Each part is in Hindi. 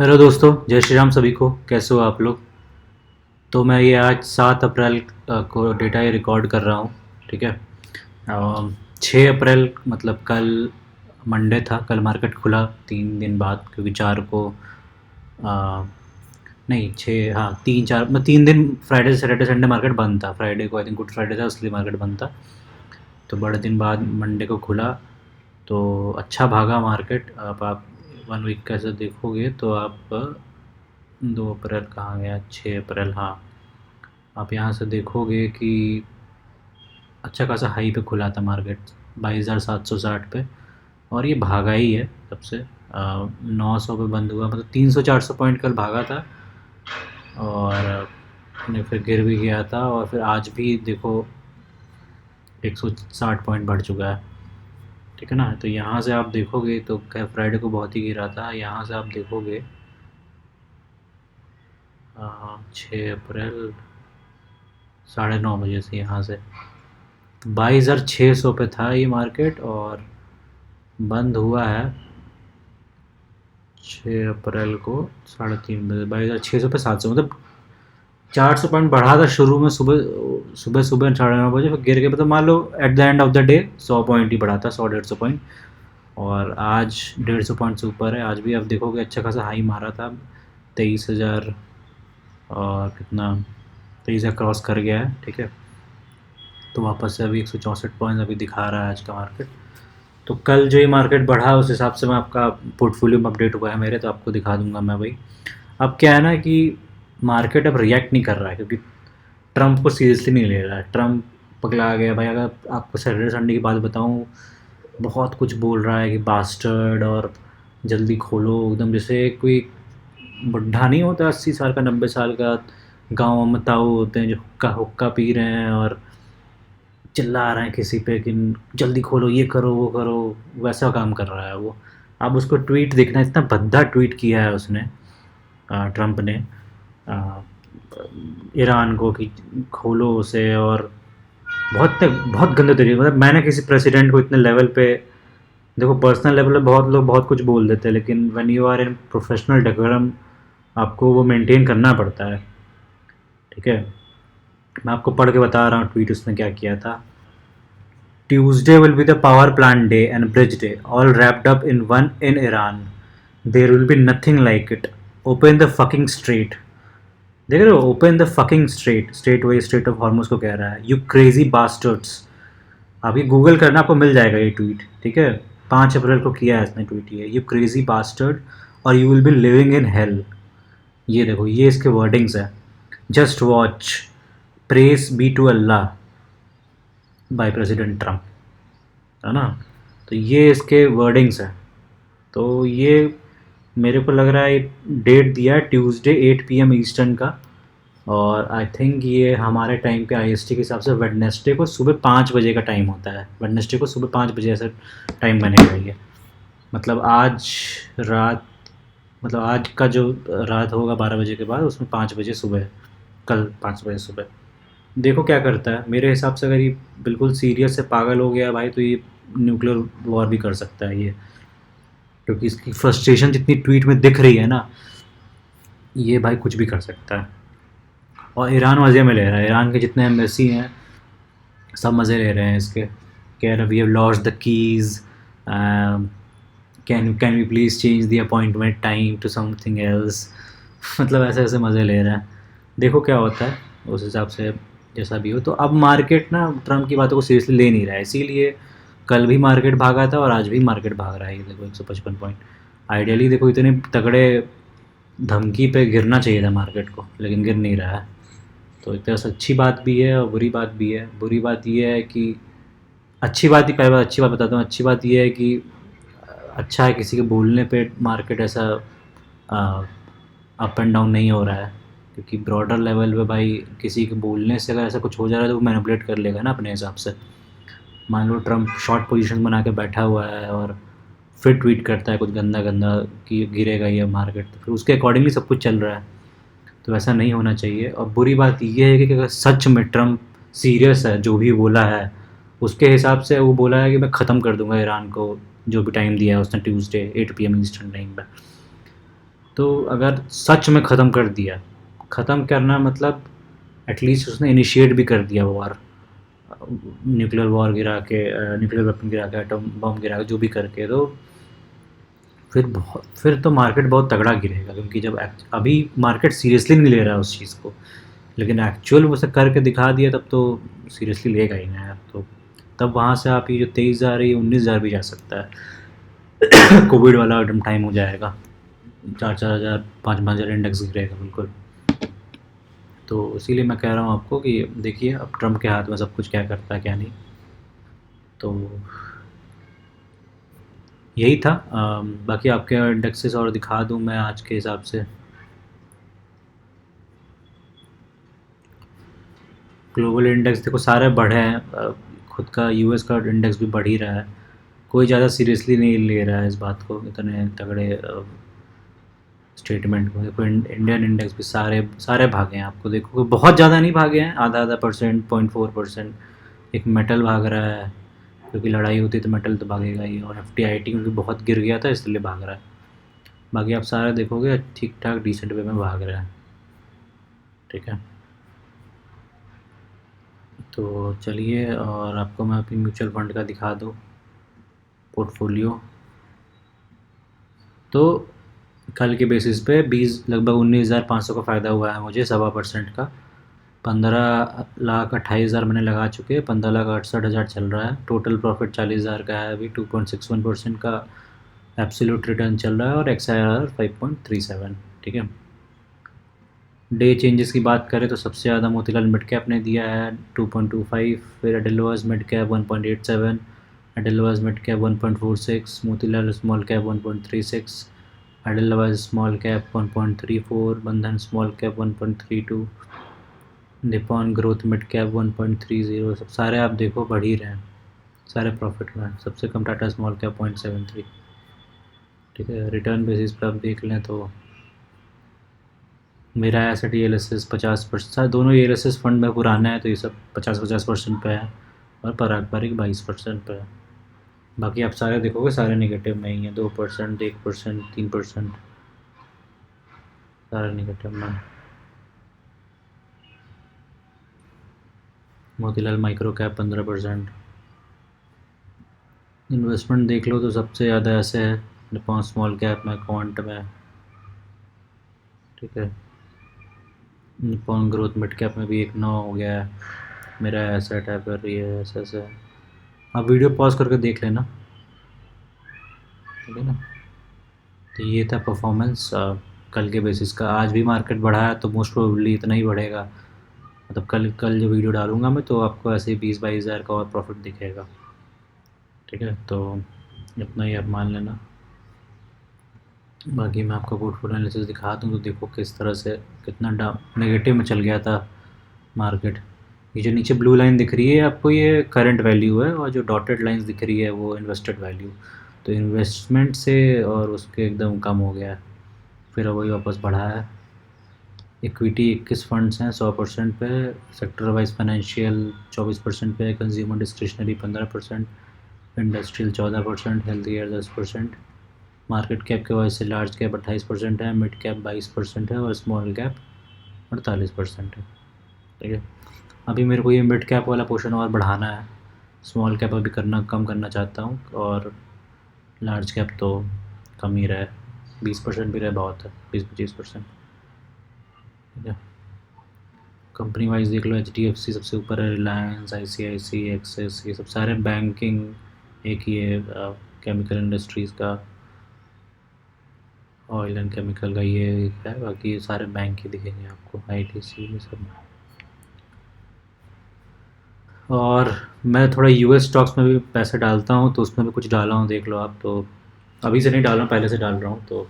हेलो दोस्तों, जय श्री राम सभी को। कैसे हो आप लोग? तो मैं ये आज 7 अप्रैल को डेटा ये रिकॉर्ड कर रहा हूँ। ठीक है। 6 अप्रैल मतलब कल मंडे था। कल मार्केट खुला 3 दिन बाद, क्योंकि 4 को अ, नहीं 6, हाँ 3 4 मतलब 3 दिन, फ्राइडे सैटरडे संडे मार्केट बंद था। फ्राइडे को आई थिंक गुड फ्राइडे था, इसलिए मार्केट बंद था। तो बड़े दिन बाद मंडे को खुला, तो अच्छा भागा मार्केट। अब आप 1 वीक का ऐसे देखोगे तो आप 2 अप्रैल कहाँ गया, 6 अप्रैल, हाँ। आप यहाँ से देखोगे कि अच्छा खासा हाई पे खुला था मार्केट, 22,760 पे। और ये भागा ही है तब से। 900 पे बंद हुआ, मतलब 300-400 पॉइंट कल भागा था। और फिर गिर भी गया था, और फिर आज भी देखो 160 पॉइंट बढ़ चुका है। ठीक है ना। तो यहाँ से आप देखोगे तो खैर फ्राइडे को बहुत ही गिरा था। यहाँ से आप देखोगे 6 अप्रैल 9:30 बजे से यहाँ से 22,600 पे था ये मार्केट, और बंद हुआ है 6 अप्रैल को 3:30 बजे 22,600 पे 700, मतलब 400 पॉइंट बढ़ा था शुरू में। सुबह सुबह सुबह 9:30 बजे, फिर गिर के, मतलब मान लो at the end of the day 100 point ही बढ़ा था, 100-150 पॉइंट। और आज 150 पॉइंट से ऊपर है। आज भी आप देखोगे अच्छा खासा हाई मारा था, 23,000 और कितना, 23,000 क्रॉस कर गया है। ठीक है। तो वापस से अभी 164 पॉइंट अभी दिखा रहा है आज का मार्केट। तो कल जो ये मार्केट बढ़ा उस हिसाब से मैं आपका पोर्टफोलियो में अपडेट हुआ है मेरे, तो आपको दिखा दूंगा मैं भाई। अब क्या है ना कि मार्केट अब रिएक्ट नहीं कर रहा है, क्योंकि ट्रम्प को सीरियसली नहीं ले रहा है। ट्रम्प पगला गया भाई। अगर आपको सैटरडे संडे की बात बताऊँ, बहुत कुछ बोल रहा है कि बास्टर्ड, और जल्दी खोलो, एकदम जैसे कोई बुढ़ा नहीं होता, 80 साल का, 90 साल का, गाँव में ताऊ होते हैं जो हुक्का हुक्का पी रहे हैं और चिल्ला रहे हैं किसी पे कि जल्दी खोलो, ये करो, वो करो। वैसा काम कर रहा है वो। अब उसको ट्वीट देखना, इतना भद्दा ट्वीट किया है उसने, ट्रम्प ने, अ, ईरान को कि खोलो उसे। और बहुत गंदे तरीके, मतलब मैंने किसी प्रेसिडेंट को इतने लेवल पे, देखो पर्सनल लेवल पे बहुत लोग बहुत कुछ बोल देते हैं, लेकिन when you are in professional decorum आपको वो मेंटेन करना पड़ता है। ठीक है। मैं आपको पढ़ के बता रहा हूँ ट्वीट उसने क्या किया था। Tuesday will be the power plant day and bridge day, all wrapped up in one in Iran. There will be nothing like it. Open the fucking strait. देख रहे हो, open the fucking strait, strait वही स्ट्रेट ऑफ हॉर्मुज को कह रहा है। You crazy bastards. अभी गूगल करना, आपको मिल जाएगा ये ट्वीट। ठीक है। 5 अप्रैल को किया है इसने ट्वीट, ये यू क्रेजी बास्टर्ड, और you will be living in hell. ये देखो, ये इसके वर्डिंग्स है। Just watch, press be to Allah by President Trump, है ना। तो ये इसके वर्डिंग्स हैं। तो ये मेरे को लग रहा है डेट दिया है ट्यूसडे 8 PM ईस्टर्न का। और आई थिंक ये हमारे टाइम पे आईएसटी के हिसाब से वेडनेसडे को सुबह 5 बजे का टाइम होता है। वेडनेसडे को सुबह 5 बजे ऐसा टाइम बनेगा ये। मतलब आज रात, मतलब आज का जो रात होगा 12 बजे के बाद, उसमें 5 बजे सुबह, कल 5 बजे सुबह। देखो क्या करता है। मेरे हिसाब से अगर ये बिल्कुल सीरियस से पागल हो गया भाई, तो ये न्यूक्लियर वॉर भी कर सकता है ये, क्योंकि इसकी फ्रस्ट्रेशन जितनी ट्वीट में दिख रही है ना, ये भाई कुछ भी कर सकता है। और ईरान मज़े में ले रहा है। ईरान के जितने एम्बेसी हैं सब मज़े ले रहे हैं इसके। कह रहे we have lost the keys, can we please change the appointment time to something else. मतलब ऐसे ऐसे मज़े ले रहे हैं। देखो क्या होता है उस हिसाब से, जैसा भी हो। तो अब मार्केट ना ट्रम्प की बातों को सीरियसली ले नहीं रहा है, इसीलिए कल भी मार्केट भागा था और आज भी मार्केट भाग रहा है। ये देखो 155 पॉइंट। आइडियली देखो इतने तगड़े धमकी पे गिरना चाहिए था मार्केट को, लेकिन गिर नहीं रहा है। तो एक तरह से अच्छी बात भी है और बुरी बात भी है। बुरी बात ये है कि, अच्छी बात ही, पहले बात अच्छी बात बताता हूँ। अच्छी बात ये है कि अच्छा है किसी के बोलने पे मार्केट ऐसा अप एंड डाउन नहीं हो रहा है, क्योंकि ब्रॉडर लेवल पे भाई किसी के बोलने से अगर ऐसा कुछ हो जा रहा है तो वो मैनिपुलेट कर लेगा ना अपने हिसाब से। मान लो ट्रम्प शॉर्ट पोजीशन बना के बैठा हुआ है और फिर ट्वीट करता है कुछ गंदा गंदा कि गिरेगा ये मार्केट, तो फिर उसके अकॉर्डिंगली सब कुछ चल रहा है। तो ऐसा नहीं होना चाहिए। और बुरी बात ये है कि अगर सच में ट्रम्प सीरियस है, जो भी बोला है उसके हिसाब से, वो बोला है कि मैं ख़त्म कर दूंगा ईरान को, जो भी टाइम दिया है उसने ट्यूसडे 8 PM ईस्टर्न टाइम पर। तो अगर सच में ख़त्म कर दिया, ख़त्म करना मतलब एटलीस्ट उसने इनिशिएट भी कर दिया वॉर, न्यूक्लियर वॉर गिरा के, न्यूक्लियर वेपन गिरा के, एटम बम गिरा के, जो भी करके, तो फिर तो मार्केट बहुत तगड़ा गिरेगा, क्योंकि जब अभी मार्केट सीरियसली नहीं ले रहा है उस चीज़ को, लेकिन एक्चुअल उसे करके दिखा दिया तब तो सीरियसली लेगा ही ना यार। तो तब वहाँ से आप ये जो 23,000 है, 19,000 भी जा सकता है। कोविड वाला एकदम टाइम हो जाएगा, 4,000 5,000 इंडेक्स गिरेगा बिल्कुल। तो इसीलिए मैं कह रहा हूँ आपको कि देखिए अब ट्रम्प के हाथ में सब कुछ, क्या करता है क्या नहीं। तो यही था। बाकी आपके इंडेक्सेस और दिखा दूँ मैं आज के हिसाब से। ग्लोबल इंडेक्स देखो सारे बढ़े हैं, खुद का यूएस का इंडेक्स भी बढ़ ही रहा है, कोई ज़्यादा सीरियसली नहीं ले रहा है इस बात को, इतने तगड़े स्टेटमेंट को। देखो इंडियन इंडेक्स भी सारे सारे भागे हैं, आपको देखो बहुत ज़्यादा नहीं भागे हैं, आधा आधा परसेंट, 0.4%। एक मेटल भाग रहा है, क्योंकि लड़ाई होती तो मेटल तो भागेगा ही, और FTIT क्योंकि बहुत गिर गया था इसलिए भाग रहा है। बाकी आप सारे देखोगे ठीक ठाक डिसेंट वे में भाग रहा है, ठीक है। तो चलिए, और आपको मैं अपनी म्यूचुअल फंड का दिखा दूँ पोर्टफोलियो। तो कल के बेसिस पे लगभग 19,500 का फ़ायदा हुआ है मुझे, 1.25% का। 15,28,000 मैंने लगा चुके हैं, 15,68,000 चल रहा है। टोटल प्रॉफिट 40,000 का है अभी, 2.61% का एब्सोल्यूट रिटर्न चल रहा है, और XIRR 5.37, ठीक है। डे चेंजेस की बात करें तो सबसे ज़्यादा मोतीलाल मिड कैप ने दिया है 2.25, फिर Edelweiss mid cap 1.87, Edelweiss mid cap 1.46, Motilal small cap 1.36, Edelweiss small cap 1.34, बंधन small cap 1.32, Nippon growth mid cap 1.30। सब सारे आप देखो बढ़ ही रहे हैं, सारे प्रॉफिट में। सबसे कम टाटा स्मॉल कैप 0.73, ठीक है। रिटर्न बेसिस पे आप देख लें तो मेरा एसेट ELSS 50%, दोनों ELSS फंड में पुराना है, तो ये सब 50% पे है, और पारंपरिक 22% पे है। बाकी आप सारे देखोगे सारे नेगेटिव में ही हैं, 2%, 1%, 3%, सारे नेगेटिव में। Motilal micro cap 15%। इन्वेस्टमेंट देख लो तो सबसे ज़्यादा ऐसे है निपॉन स्मॉल कैप में, क्वांट में, ठीक है। निपॉन ग्रोथ मिड कैप में भी 1.9 हो गया है मेरा एसेट है, फिर ये ऐसे है। आप वीडियो पॉज करके देख लेना, ठीक है ना। तो ये था परफॉर्मेंस कल के बेसिस का। आज भी मार्केट बढ़ा है तो मोस्ट प्रोबेबली इतना ही बढ़ेगा, मतलब कल कल जो वीडियो डालूंगा मैं तो आपको ऐसे ही 20-22 हज़ार का और प्रॉफिट दिखेगा, ठीक है। तो इतना ही आप मान लेना। बाकी मैं आपको पोर्टफोलियो एनालिसिस दिखा दूँ तो देखो किस तरह से कितना नेगेटिव में चल गया था मार्केट। ये जो नीचे ब्लू लाइन दिख रही है आपको, ये करंट वैल्यू है, और जो डॉटेड लाइंस दिख रही है वो इन्वेस्टेड वैल्यू। तो इन्वेस्टमेंट से और उसके एकदम कम हो गया है, फिर वही वापस बढ़ा है। इक्विटी 21 फंड्स हैं 100% पे, सेक्टर वाइज फाइनेंशियल 24% पे, consumer discretionary 15%, industrial 14%, health care 10%। Market cap के वजह से लार्ज कैप 28% है, मिड कैप 22% है, और स्मॉल कैप 48% है, ठीक है। अभी मेरे को ये मिड कैप वाला पोर्शन और बढ़ाना है, स्मॉल कैप अभी कम करना चाहता हूँ, और लार्ज कैप तो कम ही रहे, 20% भी रहे बहुत है, 20-25%, ठीक है। कंपनी वाइज देख लो, HDFC सबसे ऊपर है, रिलायंस, ICICI, एक्सिस, ये सब सारे बैंकिंग। एक ये केमिकल इंडस्ट्रीज़ का, ऑयल एंड केमिकल का ये है, बाकी ये सारे बैंक ही दिखेंगे आपको, ITC ये सब। और मैं थोड़ा US स्टॉक्स में भी पैसे डालता हूँ, तो उसमें भी कुछ डाला हूँ, देख लो आप। तो अभी से नहीं डाल रहा हूँ, पहले से डाल रहा हूँ। तो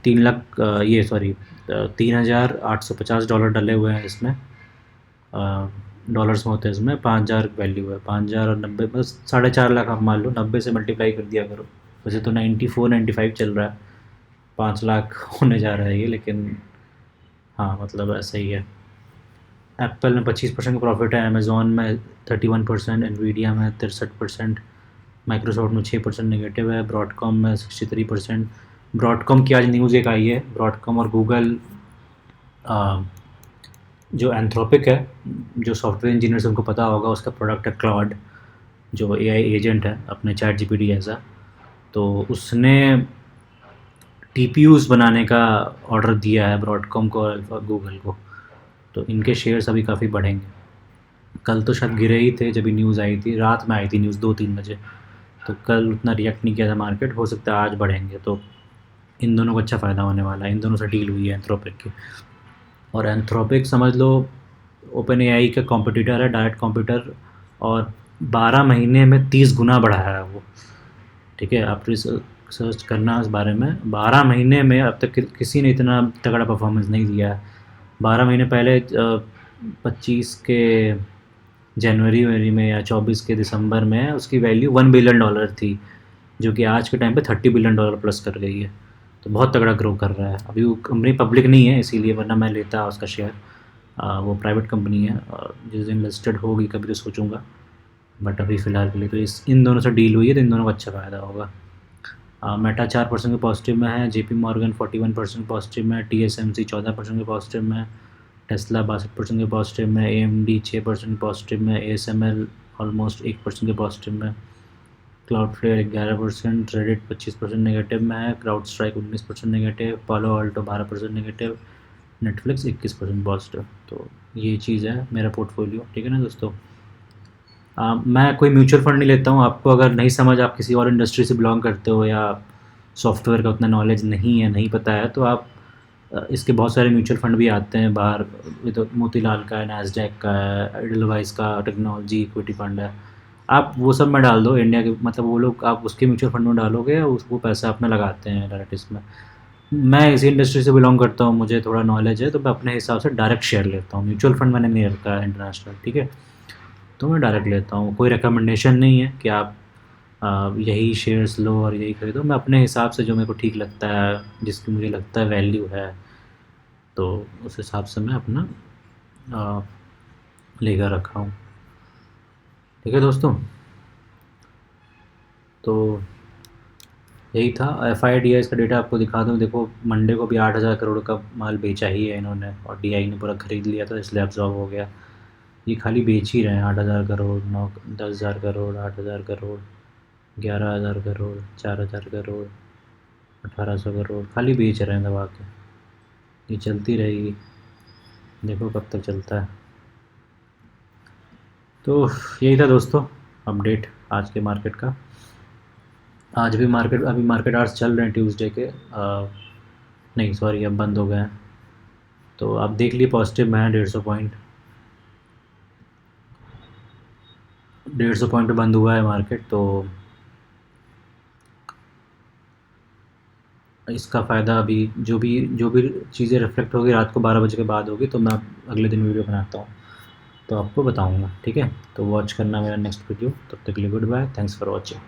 3 लाख ये सॉरी $3,850 डले हुए हैं इसमें, डॉलर्स में होते हैं इसमें, 5,000 वैल्यू है, 5,000 और 90 बस 4.5 लाख आप मान लो, 90 से मल्टीप्लाई कर दिया करो। वैसे तो 94-95 चल रहा है, 5 लाख होने जा रहा है ये, लेकिन हाँ मतलब ऐसा ही है। एप्पल में 25% का प्रॉफिट है, अमेज़ॉन में 31%, एनवीडिया में 63%, माइक्रोसॉफ्ट में 6% नेगेटिव है, ब्रॉडकॉम में 63%, ब्रॉडकॉम की आज न्यूज़ एक आई है, ब्रॉडकॉम और गूगल, जो एंथ्रोपिक है, जो सॉफ्टवेयर इंजीनियर्स उनको पता होगा, उसका प्रोडक्ट है क्लॉड, जो एआई एजेंट है अपने चैट जीपीटी जैसा। तो उसने टीपीयूज़ बनाने का ऑर्डर दिया है ब्रॉडकॉम को और गूगल को। तो इनके शेयर्स अभी काफ़ी बढ़ेंगे। कल तो शायद गिरे ही थे, जब ये न्यूज़ आई थी, रात में आई थी न्यूज़ 2-3 बजे। तो कल उतना रिएक्ट नहीं किया था मार्केट, हो सकता है आज बढ़ेंगे। तो इन दोनों को अच्छा फ़ायदा होने वाला है, इन दोनों से डील हुई है एंथ्रोपिक की। और एंथ्रोपिक समझ लो ओपन एआई का कॉम्पिटिटर है, डायरेक्ट कॉम्पिटिटर, और 12 महीने में 30 गुना बढ़ा है वो। ठीक है, आप सर्च करना इस बारे में। 12 महीने में अब तक किसी ने इतना तगड़ा परफॉर्मेंस नहीं दिया है। 12 महीने पहले 25 के जनवरी वरी में या 24 के दिसंबर में उसकी वैल्यू $1 बिलियन थी, जो कि आज के टाइम पे $30 बिलियन प्लस कर गई है। तो बहुत तगड़ा ग्रो कर रहा है। अभी वो कंपनी पब्लिक नहीं है इसीलिए, वरना मैं लेता उसका शेयर। वो प्राइवेट कंपनी है, जिस दिन लिस्टेड होगी कभी तो सोचूंगा, बट अभी फ़िलहाल के लिए तो इन दोनों से डील हुई है, तो इन दोनों को अच्छा फ़ायदा होगा। मेटा 4% के पॉजिटिव में है, जेपी मॉर्गन 41% पॉजिटिव में है, टीएसएमसी 14% के पॉजिटिव में है, टेस्ला 62% के पॉजिटिव में, एएमडी 6% पॉजिटिव में, एएसएमएल ऑलमोस्ट 1% के पॉजिटिव में, क्लाउडफ्लेयर 11%, रेडिट 25% नेगेटिव में है, क्राउड स्ट्राइक 19% नेगेटिव, पालो अल्टो 12% नेगेटिव, नेटफ्लिक्स 21% पॉजिटिव। तो ये चीज़ है मेरा पोर्टफोलियो। ठीक है ना दोस्तों। मैं कोई म्यूचुअल फंड नहीं लेता हूँ। आपको अगर नहीं समझ, आप किसी और इंडस्ट्री से बिलोंग करते हो या सॉफ्टवेयर का उतना नॉलेज नहीं है, नहीं पता है, तो आप इसके बहुत सारे म्यूचुअल फंड भी आते हैं बाहर। ये तो मोतीलाल का है, नैस्डैक का है, एडलवाइस का टेक्नोलॉजी इक्विटी फंड है। आप वो सब में डाल दो इंडिया के, मतलब वो लोग, आप उसके म्यूचुअल फंड में डालोगे, वो पैसा अपना लगाते हैं डायरेक्ट इसमें। मैं इसी इंडस्ट्री से बिलोंग करता हूँ, मुझे थोड़ा नॉलेज है, तो मैं अपने हिसाब से डायरेक्ट शेयर लेता हूँ। म्यूचुअल फंड मैंने नहीं रखा है इंटरनेशनल। ठीक है, तो मैं डायरेक्ट लेता हूँ। कोई रिकमेंडेशन नहीं है कि आप यही शेयर्स लो और यही खरीदो। मैं अपने हिसाब से जो मेरे को ठीक लगता है, जिसकी मुझे लगता है वैल्यू है, तो उस हिसाब से मैं अपना लेकर रखा हूँ। ठीक है दोस्तों, तो यही था। एफ का डेटा आपको दिखा दूँ। देखो, मंडे को भी 8,000 करोड़ का माल बेचा ही है इन्होंने, और डीआई ने पूरा खरीद लिया था, इसलिए अब्जॉर्ब हो गया। ये खाली बेच ही रहे हैं 8,000 करोड़, 10,000 करोड़, 8,000 करोड़, 11,000 करोड़, 4,000 करोड़, 1,800 करोड़, खाली बेच रहे हैं दबा के। ये चलती रहेगी, देखो कब तक चलता है। तो यही था दोस्तों अपडेट आज के मार्केट का। आज भी मार्केट, अभी मार्केट आवर्स चल रहे हैं ट्यूसडे के, नहीं सॉरी, अब बंद हो गए हैं। तो आप देख लिए पॉजिटिव में है 150 पॉइंट, 150 पॉइंट पे बंद हुआ है मार्केट। तो इसका फ़ायदा अभी जो भी चीज़ें रिफ्लेक्ट होगी रात को 12 बजे के बाद होगी, तो मैं अगले दिन वीडियो बनाता हूँ, तो आपको बताऊँगा। ठीक है, तो वॉच करना मेरा नेक्स्ट वीडियो। तब तक के लिए goodbye, thanks for watching.